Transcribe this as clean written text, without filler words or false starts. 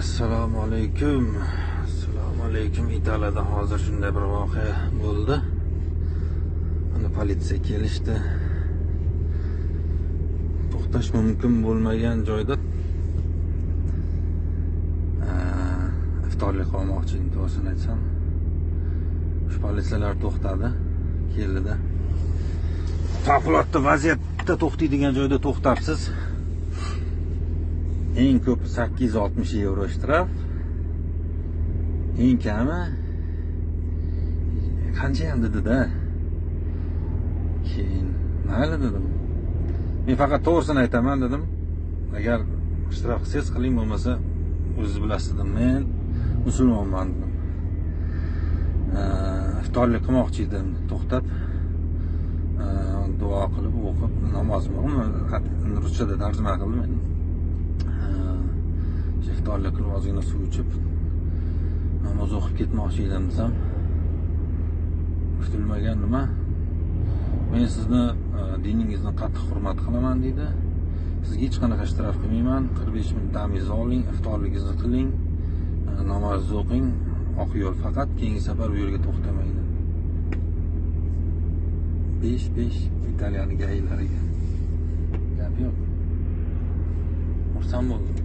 Assalomu alaykum. Assalomu alaykum. Italiyada hozir shunday bir voqea bo'ldi. Ana politsiya kelishdi. To'xtash mumkin bo'lmagan joyda iftorlik qilmoqchi edim, to'g'risini aytsam. Shu politsiyalar to'xtadi, keldi-da. Favqulodda vaziyatda to'xtaydigan joyda to'xtabsiz. Eng ko'pi 860 euro shtraf. Eng kami qancha ham dedi-da. Keyin mayli dedim. Men faqat to'g'risini aytaman dedim. Agar shtraf qilsangiz qiling, bo'lmasa o'zingiz bilasiz dedim. Men musulmonman dedim. Iftorlik qilmoqchi edim, to'xtab duo qilib o'qib namoz o'qib, ruschada tarjima qildim men. Iftorlik qilib ozgina suv ichib namoz o'qib ketmoqchi edim desam, kutilmagan nima? Men sizni diningizni qattiq hurmat qilaman deydi. Sizga hech qanaqa shtraf qilmayman. 45 minut damingizni oling, iftorligingizni qiling, namozingizni o'qing. Oq yo'l faqat, keyingi safar bu yerga to'xtamaydi. 5 italiyani gaylariga. Gap yo'q. Xursand bo'ldim.